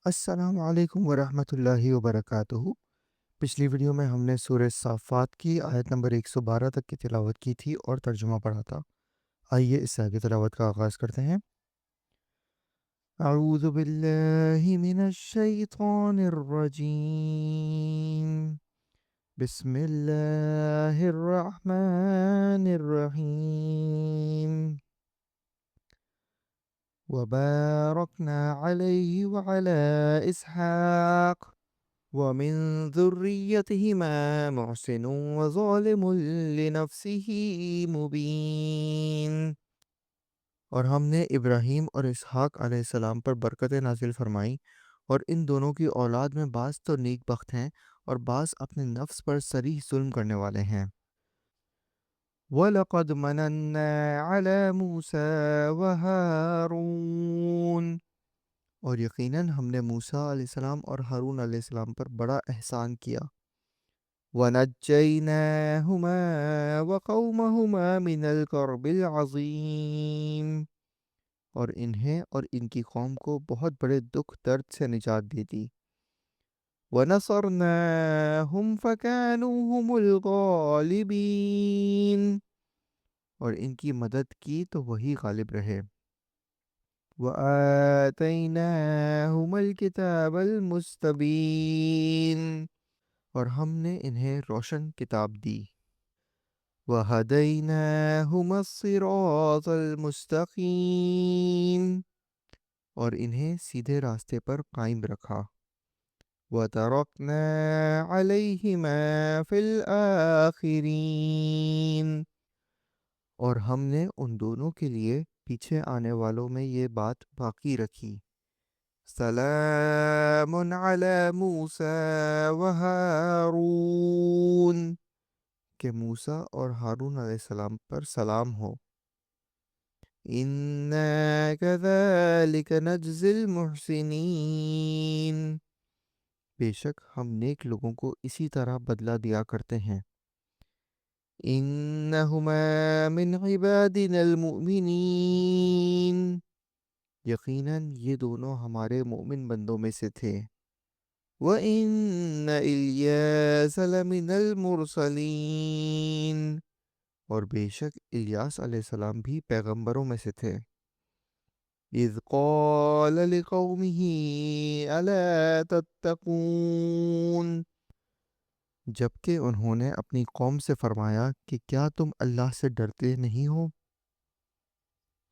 السلام علیکم ورحمۃ اللہ وبرکاتہ۔ پچھلی ویڈیو میں ہم نے سورہ صافات کی آیت نمبر 112 تک کی تلاوت کی تھی اور ترجمہ پڑھا تھا۔ آئیے اس سے آگے تلاوت کا آغاز کرتے ہیں۔ اعوذ باللہ من الشیطان الرجیم، بسم اللہ الرحمن الرحیم، وبارکنا علیہ وعلی اسحاق ومن ذريتهما محسن وظالم لنفسه مبين۔ اور ہم نے ابراہیم اور اسحاق علیہ السلام پر برکتیں نازل فرمائیں، اور ان دونوں کی اولاد میں بعض تو نیک بخت ہیں اور بعض اپنے نفس پر صریح ظلم کرنے والے ہیں۔ وَلَقَدْ مَنَنَّا عَلَى مُوسَى وَهَارُونَ، اور یقیناً ہم نے موسیٰ علیہ السلام اور ہارون علیہ السلام پر بڑا احسان کیا۔ وَنَجَّيْنَاهُمَا وَقَوْمَهُمَا مِنَ الْكَرْبِ الْعَظِيمِ، اور انہیں اور ان کی قوم کو بہت بڑے دکھ درد سے نجات دے دی۔ وَنَصَرْنَاهُمْ فَكَانُوا هُمُ الْغَالِبِينَ، اور ان کی مدد کی تو وہی غالب رہے۔ وَآتَيْنَاهُمَا الْكِتَابَ الْمُسْتَبِينَ، اور ہم نے انہیں روشن کتاب دی۔ وَهَدَيْنَاهُمَا الصِّرَاطَ الْمُسْتَقِيمَ، اور انہیں سیدھے راستے پر قائم رکھا۔ وَتَرَكْنَا عَلَيْهِمَا فِي الْآخِرِينَ، اور ہم نے ان دونوں کے لیے پیچھے آنے والوں میں یہ بات باقی رکھی۔ سلام علی موسیٰ وہارون، کہ موسیٰ اور ہارون علیہ السلام پر سلام ہو۔ اِنَّا كَذَلِكَ نَجْزِي الْمُحْسِنِينَ، بے شک ہم نیک لوگوں کو اسی طرح بدلہ دیا کرتے ہیں۔ إِنَّهُمَا مِنْ عِبَادِنَا الْمُؤْمِنِينَ، یقیناً یہ دونوں ہمارے مومن بندوں میں سے تھے۔ وَإِنَّ إِلْيَاسَ لَمِنَ الْمُرْسَلِينَ، اور بے شک الیاس علیہ السلام بھی پیغمبروں میں سے تھے۔ اِذْ قَالَ لِقَوْمِهِ أَلَا تَتَّقُونَ، جبکہ انہوں نے اپنی قوم سے فرمایا کہ کیا تم اللہ سے ڈرتے نہیں ہو؟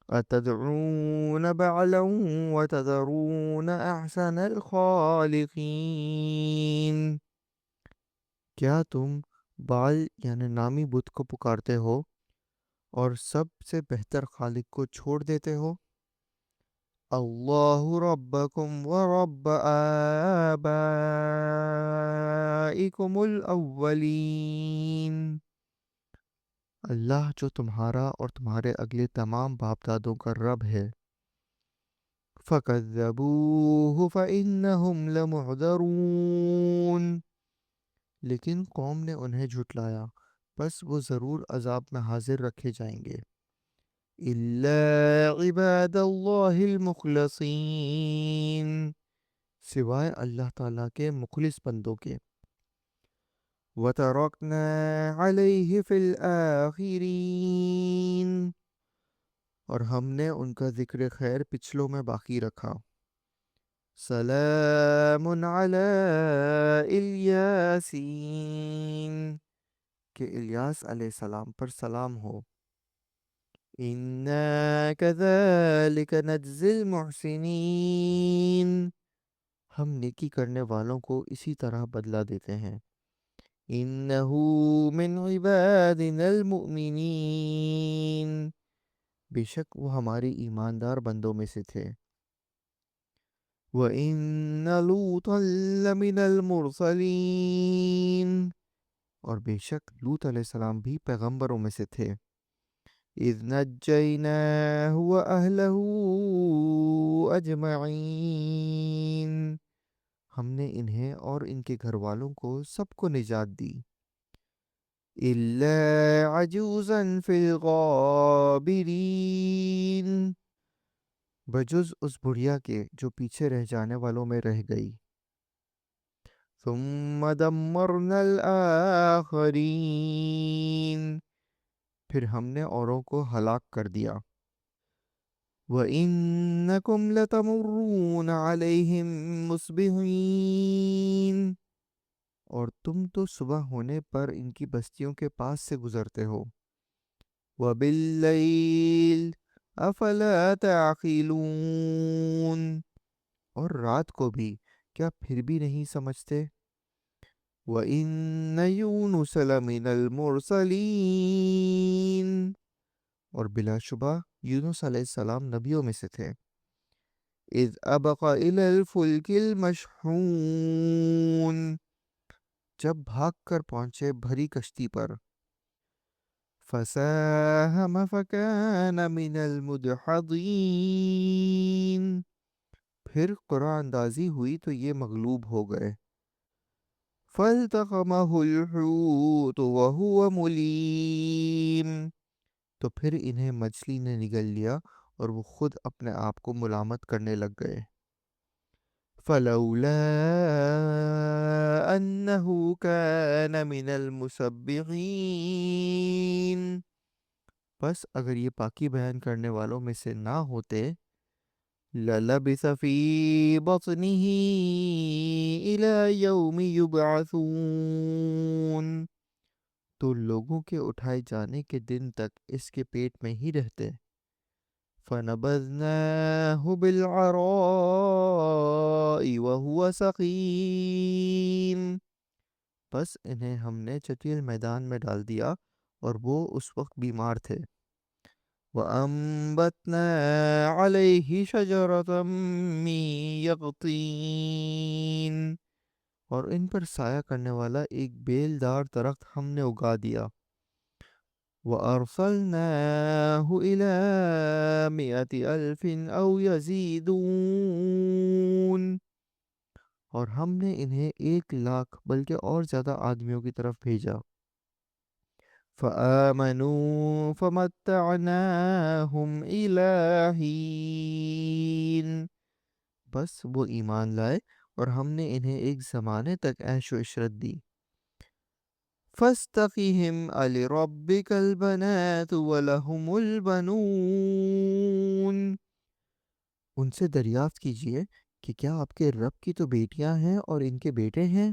أَتَدْعُونَ بَعْلًا وَتَذَرُونَ أَحْسَنَ الْخَالِقِينَ، کیا تم بعل یعنی نامی بت کو پکارتے ہو اور سب سے بہتر خالق کو چھوڑ دیتے ہو؟ اللہ ربکم ورب آبائکم الاولین، اللہ جو تمہارا اور تمہارے اگلے تمام باپ دادوں کا رب ہے۔ فَكَذَّبُوهُ فَإِنَّهُمْ لَمُحْضَرُونَ، لیکن قوم نے انہیں جھٹلایا، بس وہ ضرور عذاب میں حاضر رکھے جائیں گے۔ إِلَّا عِبَادَ اللَّهِ الْمُخْلَصِينَ، سوائے اللہ تعالیٰ کے مخلص بندوں کے۔ وَتَرَكْنَا عَلَيْهِ فِي الْآخِرِينَ، اور ہم نے ان کا ذکر خیر پچھلوں میں باقی رکھا۔ سلام علی الیاسین، کہ الیاس علیہ السلام پر سلام ہو۔ اِنَّا كَذَلِكَ نَجْزِي الْمُحْسِنِينَ، ہم نیکی کرنے والوں کو اسی طرح بدلہ دیتے ہیں۔ إِنَّهُ مِنْ عِبَادِنَا الْمُؤْمِنِينَ، بے شک وہ ہمارے ایماندار بندوں میں سے تھے۔ وَإِنَّ لُوطًا لَّمِنَ الْمُرْسَلِينَ، اور بے شک لوط علیہ السلام بھی پیغمبروں میں سے تھے۔ إِذْ نَجَّيْنَاهُ وَأَهْلَهُ أَجْمَعِينَ، ہم نے انہیں اور ان کے گھر والوں کو سب کو نجات دی۔ إِلَّا عَجُوزًا فِي الْغَابِرِينَ، بجز اس بڑھیا کے جو پیچھے رہ جانے والوں میں رہ گئی۔ ثم دمرنا الآخرین، پھر ہم نے اوروں کو ہلاک کر دیا۔ وَإِنَّكُمْ لَتَمُرُّونَ عَلَيْهِمْ مُصْبِحِينَ، اور تم تو صبح ہونے پر ان کی بستیوں کے پاس سے گزرتے ہو۔ وَبِاللَّيْلِ أَفَلَا تَعْقِلُونَ، اور رات کو بھی کیا پھر بھی نہیں سمجھتے؟ وَإِنَّ يُونُسَ لَمِنَ الْمُرْسَلِينَ، اور بلا شبہ یونس علیہ السلام نبیوں میں سے تھے۔ اذ ابق الى الفلک المشحون، جب بھاگ کر پہنچے بھری کشتی پر۔ فساہم فکان من المدحضین، پھر قرعہ اندازی ہوئی تو یہ مغلوب ہو گئے۔ فالتقمہ الحوت وہو ملیم، تو پھر انہیں مچھلی نے نگل لیا اور وہ خود اپنے آپ کو ملامت کرنے لگ گئے۔ فلولا انہ کان من المسبحین، بس اگر یہ پاکی بیان کرنے والوں میں سے نہ ہوتے، للبث فی بطنہ الی یوم یبعثون، تو لوگوں کے اٹھائے جانے کے دن تک اس کے پیٹ میں ہی رہتے۔ فَنَبَذْنَاهُ بِالْعَرَاءِ وَهُوَ سَقِيمٌ، بس انہیں ہم نے چٹیل میدان میں ڈال دیا اور وہ اس وقت بیمار تھے۔ وَأَنبَتْنَا عَلَيْهِ شَجَرَةً مِّن يَقْطِينٍ، اور ان پر سایہ کرنے والا ایک بیل دار درخت ہم نے اگا دیا۔ وَأَرْسَلْنَاهُ إِلَىٰ مِائَةِ أَلْفٍ أَوْ يَزِيدُونَ، اور ہم نے انہیں 1,00,000 بلکہ اور زیادہ آدمیوں کی طرف بھیجا۔ فَآمَنُوا فَمَتَّعْنَاهُمْ إِلَىٰ حِینٍ، بس وہ ایمان لائے اور ہم نے انہیں ایک زمانے تک عیش و عشرت دی۔ فَاسْتَفْتِهِمْ أَلِرَبِّكَ الْبَنَاتُ وَلَهُمُ الْبَنُونَ، ان سے دریافت کیجئے کہ کیا آپ کے رب کی تو بیٹیاں ہیں اور ان کے بیٹے ہیں؟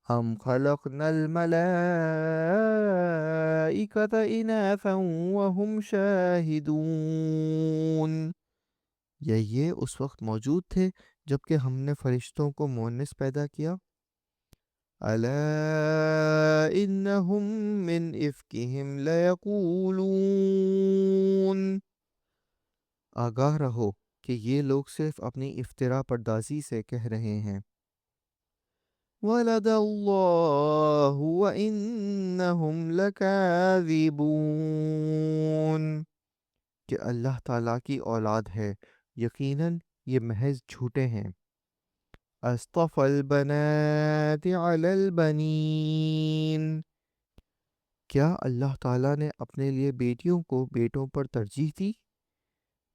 ام خلقنا الملائکۃ اناثا وهم شاہدون، یا یہ اس وقت موجود تھے جبکہ ہم نے فرشتوں کو مؤنث پیدا کیا۔ الا انہم من افکہم لیقولون، آگاہ رہو کہ یہ لوگ صرف اپنی افترا پردازی سے کہہ رہے ہیں۔ وَلَدَ اللَّهُ وَإِنَّهُمْ لَكَاذِبُونَ، کہ اللہ تعالیٰ کی اولاد ہے، یقیناً یہ محض جھوٹے ہیں۔ اصطفى البنات علی البنین، کیا اللہ تعالیٰ نے اپنے لیے بیٹیوں کو بیٹوں پر ترجیح دی؟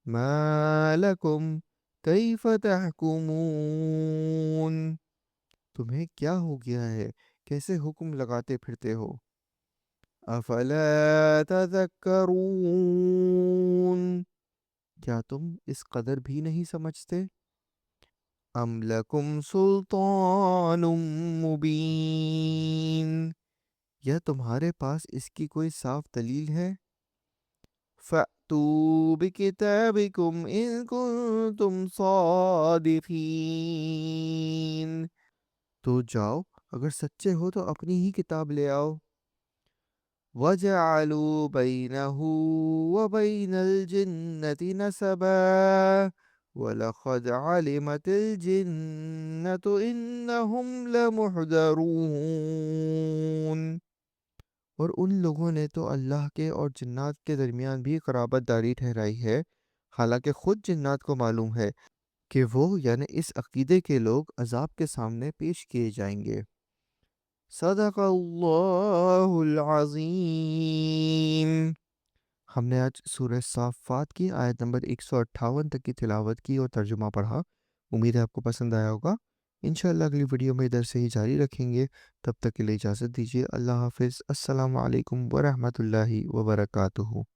ما لکم کیف تحکمون، تمہیں کیا ہو گیا ہے، کیسے حکم لگاتے پھرتے ہو؟ افلا تذکرون، کیا تم اس قدر بھی نہیں سمجھتے؟ ام لکم سلطان مبین، یا تمہارے پاس اس کی کوئی صاف دلیل ہے؟ فَأْتُوا بِكِتَابِكُمْ إِن كُنتُمْ صَادِقِينَ، تو جاؤ اگر سچے ہو تو اپنی ہی کتاب لے آؤ۔ وَجَعَلُوا بَيْنَهُ وَبَيْنَ الْجِنَّةِ نَسَبًا وَلَقَدْ عَلِمَتِ الْجِنَّةُ إِنَّهُمْ لَمُحْضَرُونَ، اور ان لوگوں نے تو اللہ کے اور جنات کے درمیان بھی قرابت داری ٹھہرائی ہے، حالانکہ خود جنات کو معلوم ہے کہ وہ یعنی اس عقیدے کے لوگ عذاب کے سامنے پیش کیے جائیں گے۔ صدق اللہ العظیم، ہم نے آج سورہ صافات کی آیت نمبر 158 تک کی تلاوت کی اور ترجمہ پڑھا۔ امید ہے آپ کو پسند آیا ہوگا۔ انشاءاللہ اگلی ویڈیو میں ادھر سے ہی جاری رکھیں گے۔ تب تک کے لیے اجازت دیجیے۔ اللہ حافظ۔ السلام علیکم ورحمۃ اللہ وبرکاتہ۔